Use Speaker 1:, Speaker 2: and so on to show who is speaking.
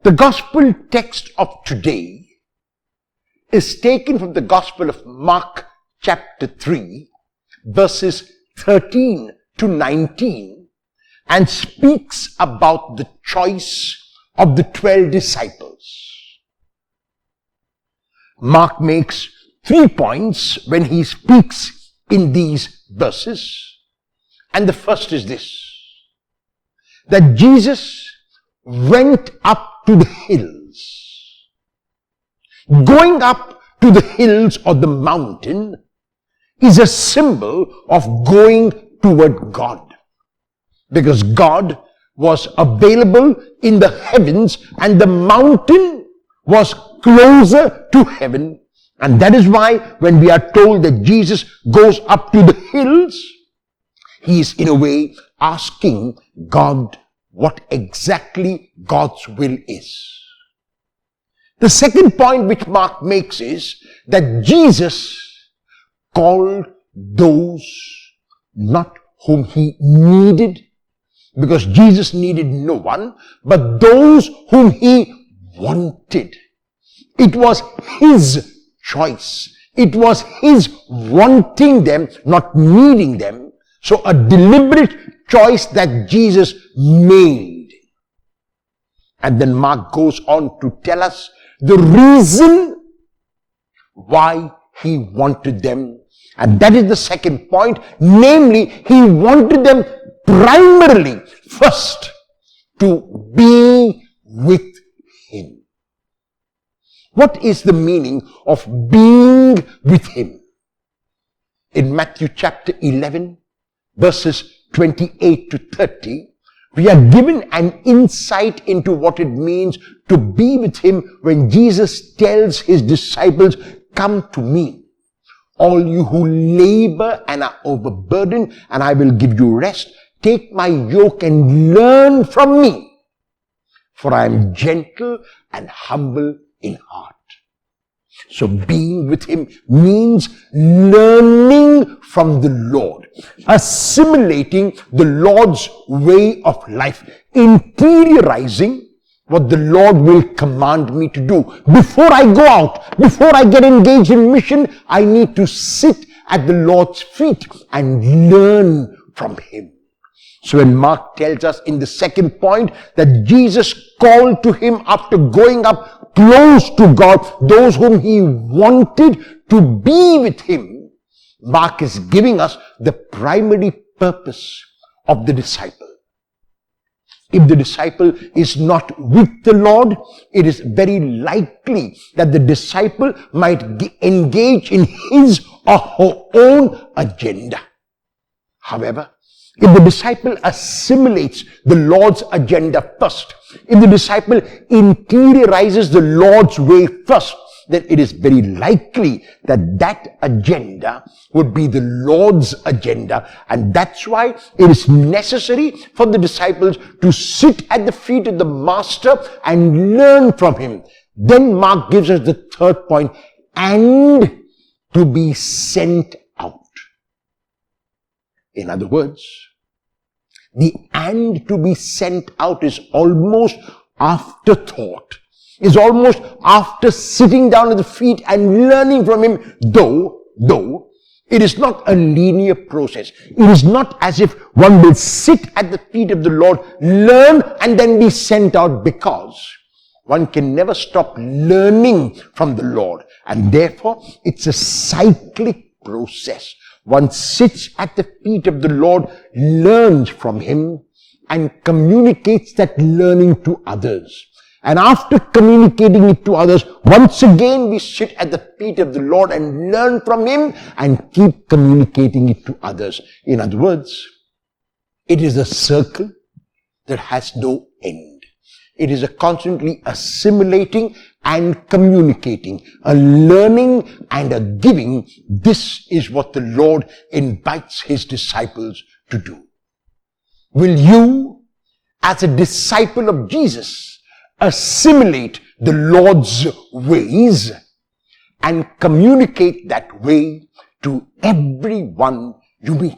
Speaker 1: The gospel text of today is taken from the Gospel of Mark chapter 3, verses 13 to 19, and speaks about the choice of the 12 disciples. Mark makes 3 points when he speaks in these verses. And the first is this, that Jesus went up to the hills. Going up to the hills or the mountain is a symbol of going toward God. Because God was available in the heavens and the mountain was closer to heaven. And that is why when we are told that Jesus goes up to the hills, he is in a way asking God what exactly God's will is. The second point which Mark makes is that Jesus called those not whom he needed, because Jesus needed no one, but those whom he wanted. It was his choice. It was his wanting them, not needing them. So a deliberate choice that Jesus made. And then Mark goes on to tell us the reason why he wanted them. And that is the second point. Namely, he wanted them primarily, first, to be with him. What is the meaning of being with him? In Matthew chapter 11, verses 28 to 30, we are given an insight into what it means to be with him when Jesus tells his disciples, "Come to me, all you who labor and are overburdened, and I will give you rest. Take my yoke and learn from me, for I am gentle and humble in heart." So being with him means learning from the Lord, assimilating the Lord's way of life, interiorizing what the Lord will command me to do. Before I go out, before I get engaged in mission, I need to sit at the Lord's feet and learn from him. So when Mark tells us in the second point that Jesus called to him after going up close to God, those whom he wanted to be with him, Mark is giving us the primary purpose of the disciple. If the disciple is not with the Lord, it is very likely that the disciple might engage in his or her own agenda. However, if the disciple assimilates the Lord's agenda first, if the disciple interiorizes the Lord's way first, then it is very likely that that agenda would be the Lord's agenda. And that's why it is necessary for the disciples to sit at the feet of the Master and learn from him. Then Mark gives us the third point, and to be sent out. In other words, the and to be sent out is almost afterthought, is almost after sitting down at the feet and learning from him, though it is not a linear process. It is not as if one will sit at the feet of the Lord, learn and then be sent out, because one can never stop learning from the Lord. And therefore, it's a cyclic process. One sits at the feet of the Lord, learns from him, and communicates that learning to others. And after communicating it to others, once again we sit at the feet of the Lord and learn from him and keep communicating it to others. In other words, it is a circle that has no end. It is a constantly assimilating and communicating, a learning and a giving. This is what the Lord invites his disciples to do. Will you, as a disciple of Jesus, assimilate the Lord's ways and communicate that way to everyone you meet?